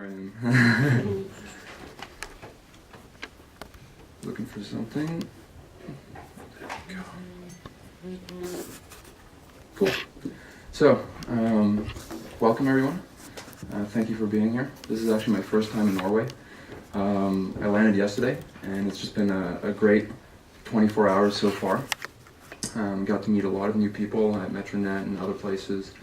am. Looking for something. There we go. Cool. So, welcome everyone. Thank you for being here. This is actually my first time in Norway. I landed yesterday, and it's just been a great 24 hours so far. Got to meet a lot of new people at Metronet and other places.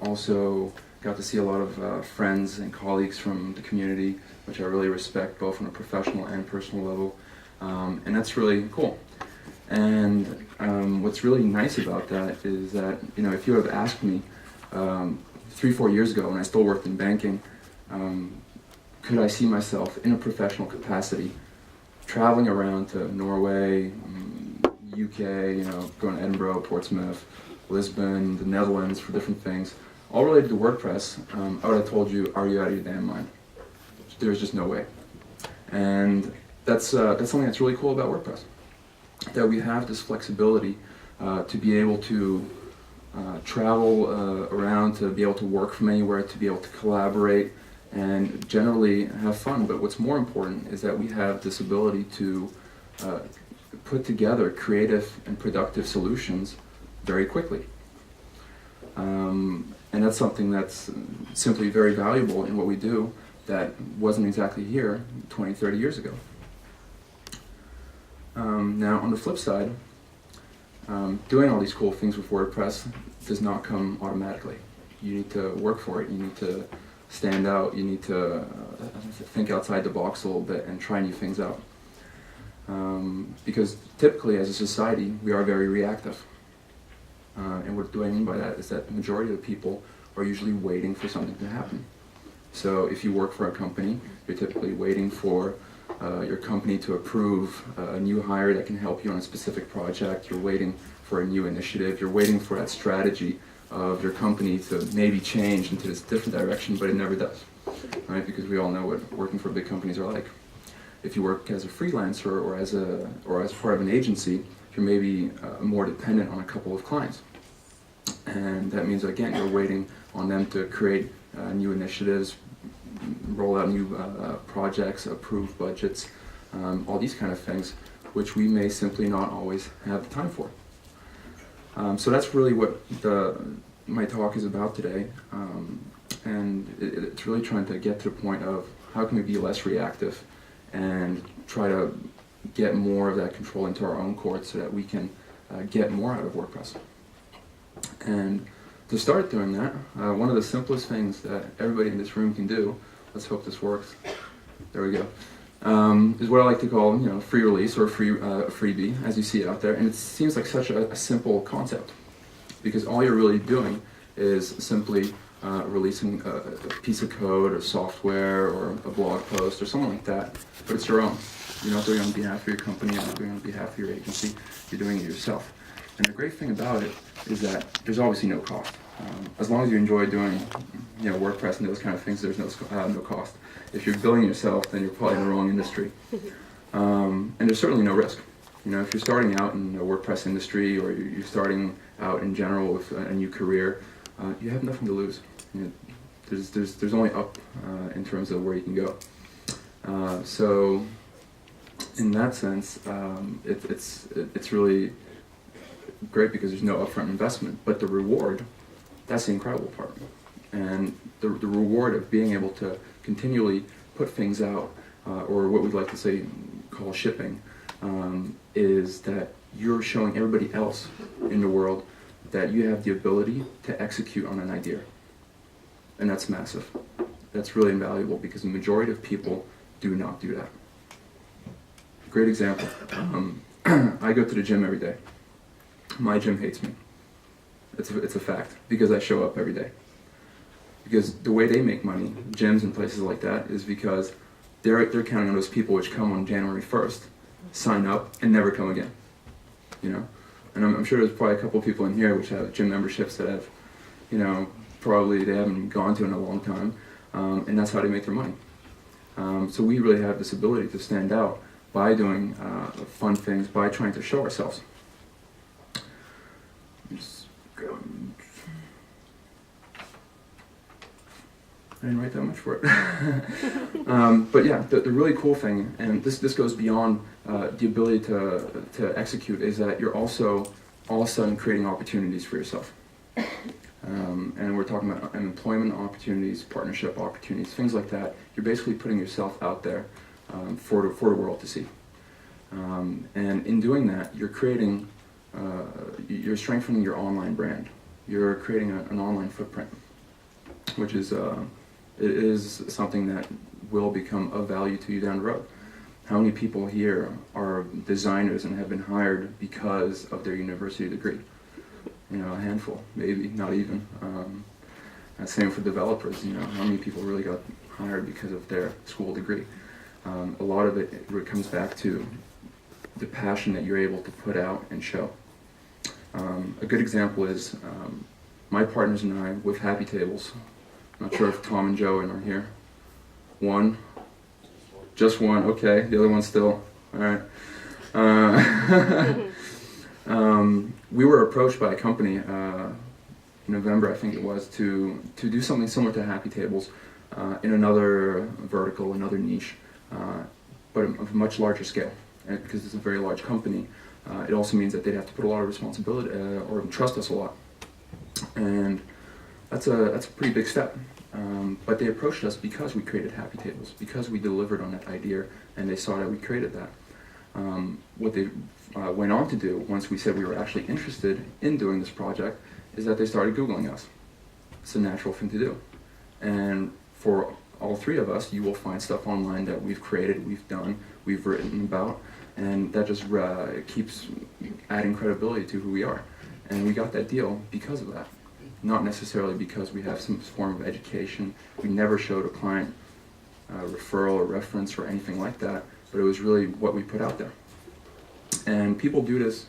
Also got to see a lot of friends and colleagues from the community, which I really respect both on a professional and personal level. And that's really cool. And what's really nice about that is that, you know, if you have asked me 3-4 years ago when I still worked in banking, could I see myself in a professional capacity traveling around to Norway, UK, you know, going to Edinburgh, Portsmouth, Lisbon, the Netherlands for different things, all related to WordPress, I would have told you, are you out of your damn mind? There's just no way. And that's something that's really cool about WordPress, that we have this flexibility to be able to travel around, to be able to work from anywhere, to be able to collaborate and generally have fun. But what's more important is that we have this ability to put together creative and productive solutions very quickly. And that's something that's simply very valuable in what we do that wasn't exactly here 20-30 years ago. Now on the flip side, doing all these cool things with WordPress does not come automatically. You need to work for it, you need to stand out, you need to think outside the box a little bit and try new things out. Because typically as a society we are very reactive. And what do I mean by that is that the majority of the people are usually waiting for something to happen. So if you work for a company, you're typically waiting for your company to approve a new hire that can help you on a specific project. You're waiting for a new initiative. You're waiting for that strategy of your company to maybe change into this different direction, but it never does, right? Because we all know what working for big companies are like. If you work as a freelancer or as part of an agency, you're maybe more dependent on a couple of clients. And that means, again, you're waiting on them to create new initiatives, roll out new projects, approve budgets, all these kind of things, which we may simply not always have the time for. So that's really what my talk is about today. And it's really trying to get to the point of how can we be less reactive and try to get more of that control into our own court so that we can get more out of WordPress. And to start doing that, one of the simplest things that everybody in this room can do, let's hope this works, there we go, is what I like to call, you know, free release or freebie, as you see it out there. And it seems like such a simple concept, because all you're really doing is simply releasing a piece of code or software or a blog post or something like that, but it's your own. You're not doing it on behalf of your company, you're not doing it on behalf of your agency, you're doing it yourself. And the great thing about it is that there's obviously no cost. As long as you enjoy doing, you know, WordPress and those kind of things, there's no cost. If you're building yourself, then you're probably in the wrong industry. And there's certainly no risk. You know, if you're starting out in the WordPress industry or you're starting out in general with a new career, you have nothing to lose. You know, there's only up in terms of where you can go. So in that sense, it's really great because there's no upfront investment, but the reward, that's the incredible part. And the reward of being able to continually put things out, or what we'd like to say call shipping, is that you're showing everybody else in the world that you have the ability to execute on an idea. And that's massive. That's really invaluable because the majority of people do not do that. Great example. I go to the gym every day. My gym hates me. It's a fact, because I show up every day. Because the way they make money, gyms and places like that, is because they're counting on those people which come on January 1st, sign up, and never come again. You know? And I'm sure there's probably a couple of people in here which have gym memberships that have, you know, probably they haven't gone to in a long time, and that's how they make their money. So we really have this ability to stand out by doing fun things, by trying to show ourselves. I didn't write that much for it. But yeah, the really cool thing, and this goes beyond the ability to execute, is that you're also all of a sudden creating opportunities for yourself. And we're talking about employment opportunities, partnership opportunities, things like that. You're basically putting yourself out there for the world to see. And in doing that, you're creating, you're strengthening your online brand. You're creating an online footprint, which is it is something that will become of value to you down the road. How many people here are designers and have been hired because of their university degree? You know, a handful, maybe, not even. Same for developers, you know, how many people really got hired because of their school degree? A lot of it comes back to the passion that you're able to put out and show. A good example is my partners and I with happytables. I'm not sure if Tom and Joe are here. One? Just one, okay. The other one's still, all right. We were approached by a company in November, I think it was, to do something similar to happytables in another vertical, another niche, but of a much larger scale. And because it's a very large company, it also means that they'd have to put a lot of responsibility or trust us a lot. And that's a pretty big step. But they approached us because we created happytables, because we delivered on that idea, and they saw that we created that. What they went on to do, once we said we were actually interested in doing this project, is that they started Googling us. It's a natural thing to do. And for all three of us, you will find stuff online that we've created, we've done, we've written about, and that just keeps adding credibility to who we are. And we got that deal because of that. Not necessarily because we have some form of education. We never showed a client referral or reference or anything like that, but it was really what we put out there. And people do this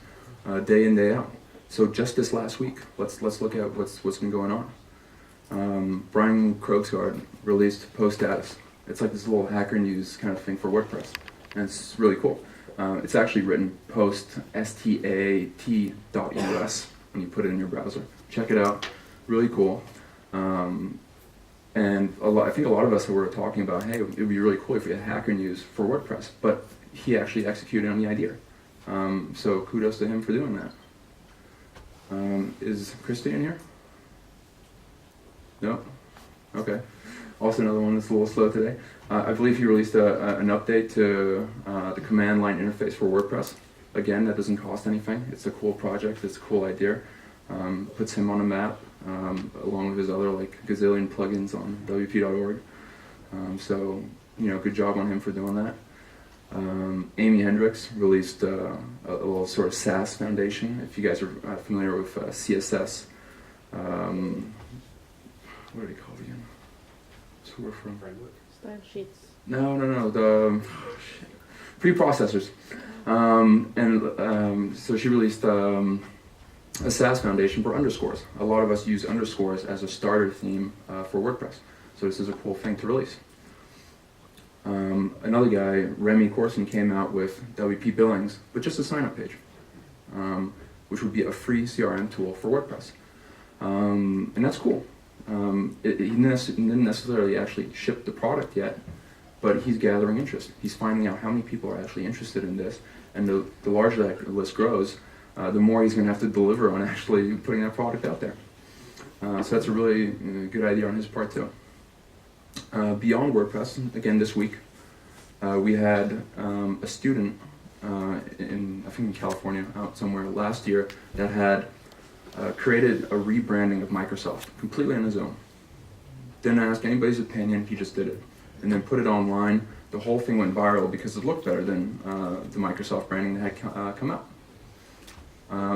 day in, day out. So just this last week, let's look at what's been going on. Brian Krogsgaard released Post Status. It's like this little Hacker News kind of thing for WordPress, and it's really cool. It's actually written Post STAT.us when you put it in your browser. Check it out. Really cool. And I think a lot of us were talking about, hey, it would be really cool if we had Hacker News for WordPress, but he actually executed on the idea. So kudos to him for doing that. Is Cristi in here? No? Okay. Also another one that's a little slow today. I believe he released an update to the command line interface for WordPress. Again, that doesn't cost anything. It's a cool project, it's a cool idea. Puts him on a map, along with his other like gazillion plugins on wp.org. So, you know, good job on him for doing that. Amy Hendricks released a little sort of SaaS foundation. If you guys are familiar with CSS, what are they called again? That's who we're from. Style sheets. No, the preprocessors. So she released a SaaS foundation for underscores. A lot of us use underscores as a starter theme for WordPress. So this is a cool thing to release. Another guy, Remy Corson, came out with WP Billings, but just a sign-up page, which would be a free CRM tool for WordPress. And that's cool. He didn't necessarily actually ship the product yet, but he's gathering interest. He's finding out how many people are actually interested in this, and the larger that list grows, the more he's going to have to deliver on actually putting that product out there. So that's a really good idea on his part too. Beyond WordPress, again this week, we had a student I think in California, out somewhere last year, that had created a rebranding of Microsoft completely on his own. Didn't ask anybody's opinion, he just did it. And then put it online. The whole thing went viral because it looked better than the Microsoft branding that had come out.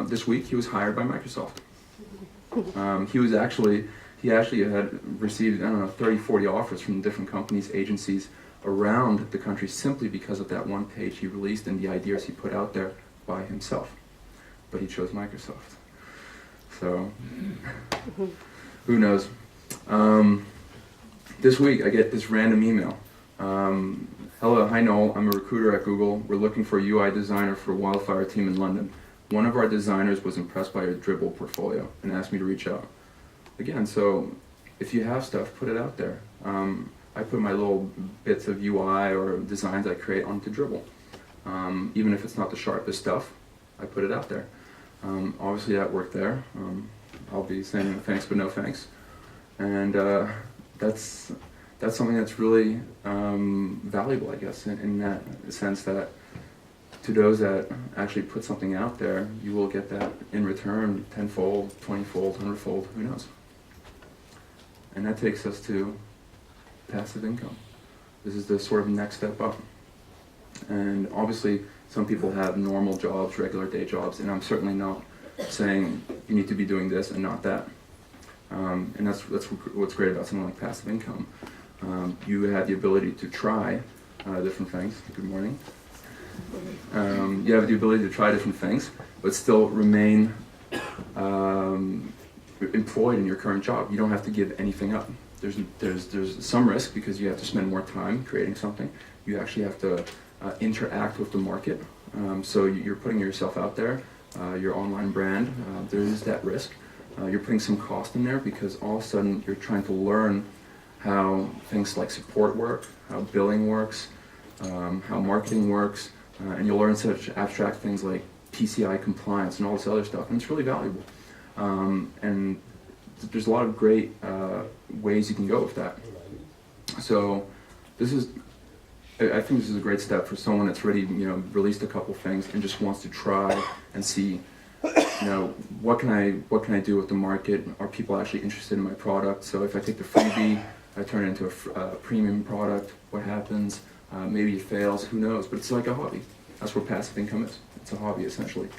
This week he was hired by Microsoft. He actually had received, 30, 40 offers from different companies, agencies around the country simply because of that one page he released and the ideas he put out there by himself. But he chose Microsoft. So, who knows? This week I get this random email. Hello, hi Noel, I'm a recruiter at Google. We're looking for a UI designer for a wildfire team in London. One of our designers was impressed by your Dribble portfolio and asked me to reach out. Again, so if you have stuff, put it out there. I put my little bits of UI or designs I create onto Dribbble. Even if it's not the sharpest stuff, I put it out there. Obviously that worked there. I'll be saying thanks but no thanks. And that's something that's really valuable, I guess, in that sense that to those that actually put something out there, you will get that in return tenfold, 20-fold, 100-fold, who knows. And that takes us to passive income. This is the sort of next step up. And obviously some people have normal jobs, regular day jobs, and I'm certainly not saying you need to be doing this and not that. And that's what's great about something like passive income. You have the ability to try different things. Good morning. You have the ability to try different things, but still remain employed in your current job. You don't have to give anything up. There's some risk because you have to spend more time creating something. You actually have to interact with the market. So you're putting yourself out there, your online brand. There is that risk. You're putting some cost in there because all of a sudden you're trying to learn how things like support work, how billing works, how marketing works, and you'll learn such abstract things like PCI compliance and all this other stuff, and it's really valuable. And there's a lot of great ways you can go with that. So this is, I think this is a great step for someone that's already, released a couple things and just wants to try and see, what can I do with the market? Are people actually interested in my product? So if I take the freebie, I turn it into a premium product, what happens? Maybe it fails, who knows? But it's like a hobby. That's what passive income is. It's a hobby essentially,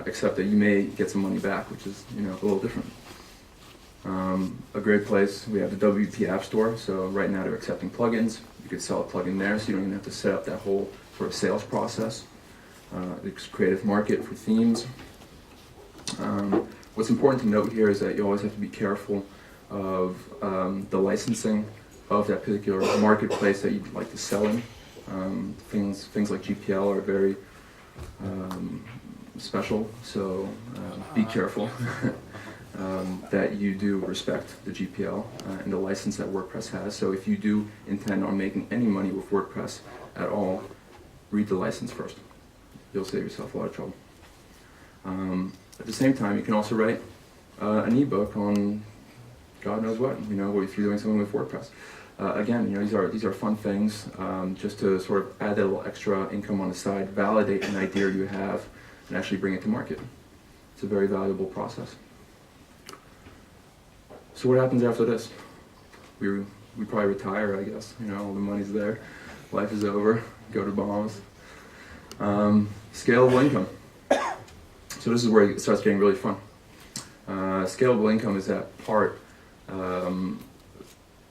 except that you may get some money back, which is a little different. A great place, we have the WP App Store, so right now they're accepting plugins. You could sell a plugin there, so you don't even have to set up that whole sort of sales process. It's creative market for themes. What's important to note here is that you always have to be careful of the licensing of that particular marketplace that you'd like to sell in. Things like GPL are very special, so be careful that you do respect the GPL and the license that WordPress has. So if you do intend on making any money with WordPress at all, read the license first. You'll save yourself a lot of trouble. At the same time, you can also write an ebook on God knows what, if you're doing something with WordPress. Again, these are fun things just to sort of add that little extra income on the side, validate an idea you have, and actually bring it to market. It's a very valuable process. So what happens after this? We probably retire, I guess. All the money's there, life is over, go to Bahamas. Scalable income. So this is where it starts getting really fun. Scalable income is that part,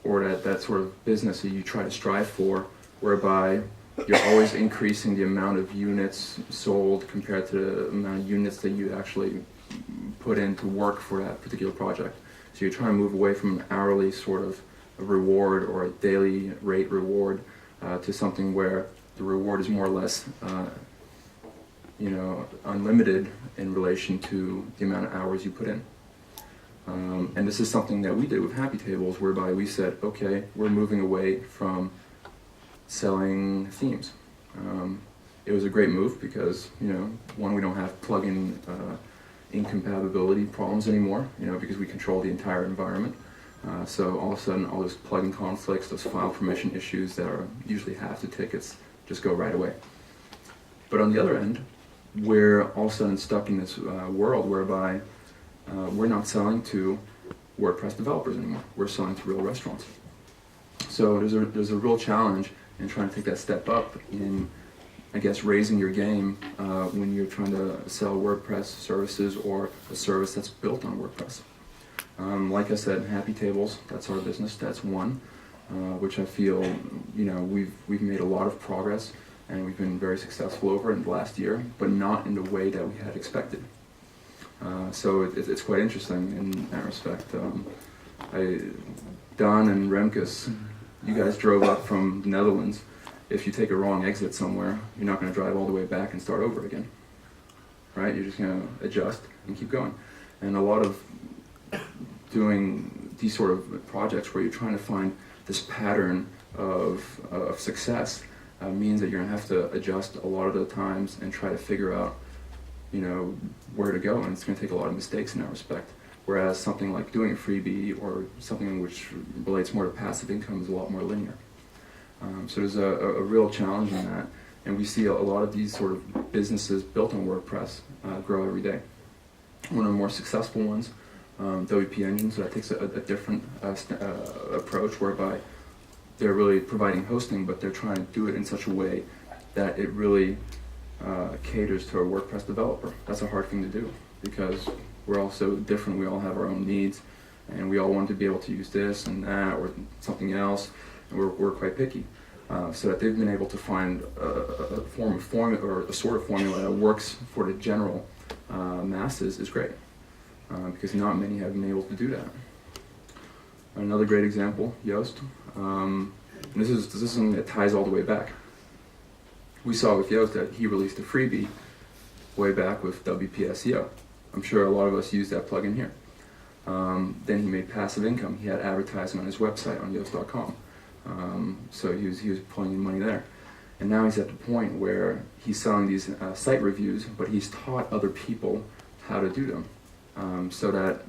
or that sort of business that you try to strive for, whereby you're always increasing the amount of units sold compared to the amount of units that you actually put in to work for that particular project. So you're trying to move away from an hourly sort of a reward or a daily rate reward to something where the reward is more or less unlimited in relation to the amount of hours you put in. And this is something that we did with happytables, whereby we said, okay, we're moving away from selling themes. It was a great move because, one, we don't have plugin incompatibility problems anymore, because we control the entire environment. So all of a sudden, all those plugin conflicts, those file permission issues that are usually half the tickets, just go right away. But on the other end, we're all of a sudden stuck in this world whereby we're not selling to WordPress developers anymore. We're selling to real restaurants. So there's a real challenge in trying to take that step up in, I guess, raising your game when you're trying to sell WordPress services or a service that's built on WordPress. Like I said, happytables, that's our business. That's one, which I feel, we've made a lot of progress and we've been very successful over in the last year, but not in the way that we had expected. So it's quite interesting in that respect. Don and Remkus, you guys drove up from the Netherlands. If you take a wrong exit somewhere, you're not going to drive all the way back and start over again, right? You're just going to adjust and keep going. And a lot of doing these sort of projects where you're trying to find this pattern of success means that you're going to have to adjust a lot of the times and try to figure out, you know, where to go, and it's going to take a lot of mistakes in that respect. Whereas something like doing a freebie or something which relates more to passive income is a lot more linear. So there's a real challenge in that, and we see a lot of these sort of businesses built on WordPress grow every day. One of the more successful ones, WP Engine, so that takes a different approach whereby they're really providing hosting, but they're trying to do it in such a way that it really caters to a WordPress developer. That's a hard thing to do because we're all so different, we all have our own needs, and we all want to be able to use this and that or something else, and we're quite picky. So that they've been able to find a formula or a sort of formula that works for the general masses is great, because not many have been able to do that. Another great example, Yoast. And this is something that ties all the way back. We saw with Yoast that he released a freebie way back with WP SEO. I'm sure a lot of us use that plugin here. Then he made passive income. He had advertising on his website on Yoast.com. So he was pulling in money there. And now he's at the point where he's selling these site reviews, but he's taught other people how to do them, so that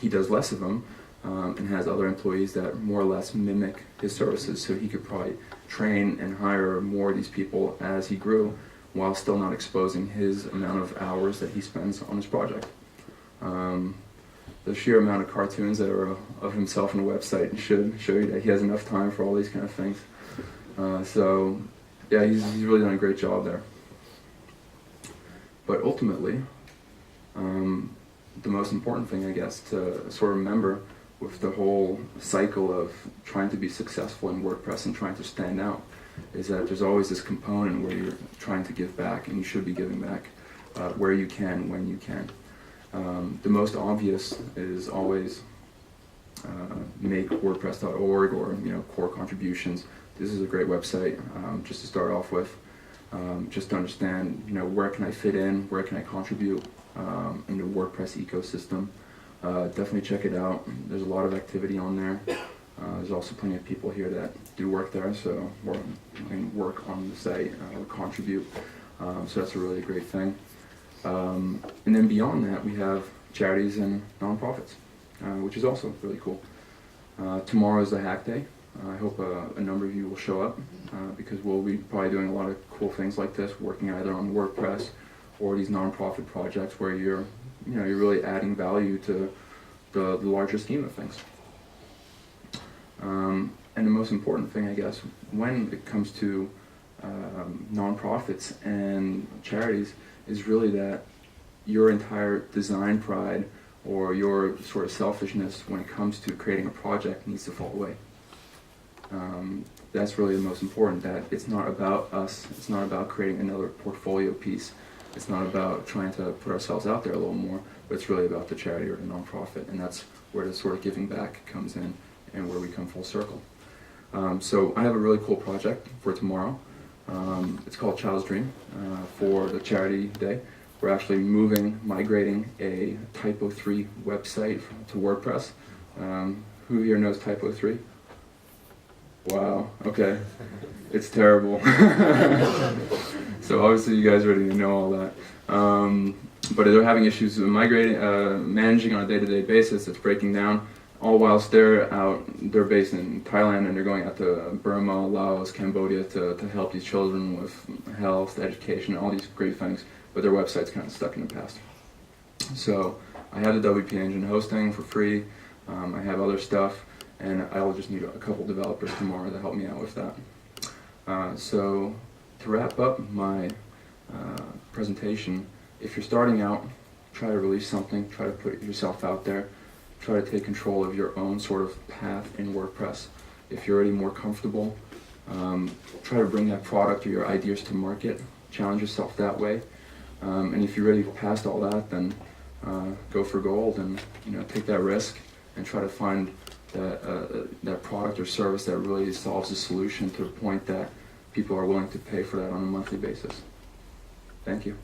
he does less of them and has other employees that more or less mimic his services, so he could probably train and hire more of these people as he grew while still not exposing his amount of hours that he spends on his project. The sheer amount of cartoons that are of himself on the website should show you that he has enough time for all these kind of things. So yeah, he's really done a great job there. But ultimately, the most important thing, I guess, to sort of remember with the whole cycle of trying to be successful in WordPress and trying to stand out is that there's always this component where you're trying to give back, and you should be giving back where you can, when you can. The most obvious is always make WordPress.org or core contributions. This is a great website just to start off with, just to understand where can I fit in, where can I contribute in the WordPress ecosystem. Definitely check it out. There's a lot of activity on there. There's also plenty of people here that do work there, so you can work on the site or contribute. So that's a really great thing. And then beyond that, we have charities and nonprofits, which is also really cool. Tomorrow is the Hack Day. I hope a number of you will show up because we'll be probably doing a lot of cool things like this, working either on WordPress or these nonprofit projects where you're really adding value to the larger scheme of things. And the most important thing, I guess, when it comes to nonprofits and charities is really that your entire design pride or your sort of selfishness when it comes to creating a project needs to fall away. That's really the most important, that it's not about us, it's not about creating another portfolio piece, it's not about trying to put ourselves out there a little more, but it's really about the charity or the nonprofit, and that's where the sort of giving back comes in and where we come full circle. So I have a really cool project for tomorrow. It's called Child's Dream for the charity day. We're actually migrating a Typo 3 website to WordPress. Who here knows Typo 3? Wow, okay. It's terrible. So obviously you guys already know all that. But they're having issues with migrating, managing on a day-to-day basis. It's breaking down. All whilst they're based in Thailand, and they're going out to Burma, Laos, Cambodia to help these children with health, education, all these great things, but their website's kind of stuck in the past. So I have the WP Engine hosting for free, I have other stuff, and I'll just need a couple developers tomorrow to help me out with that. So to wrap up my presentation, if you're starting out, try to release something, try to put yourself out there. Try to take control of your own sort of path in WordPress. If you're already more comfortable, try to bring that product or your ideas to market. Challenge yourself that way. And if you're ready past all that, then go for gold and take that risk and try to find that product or service that really solves the solution to the point that people are willing to pay for that on a monthly basis. Thank you.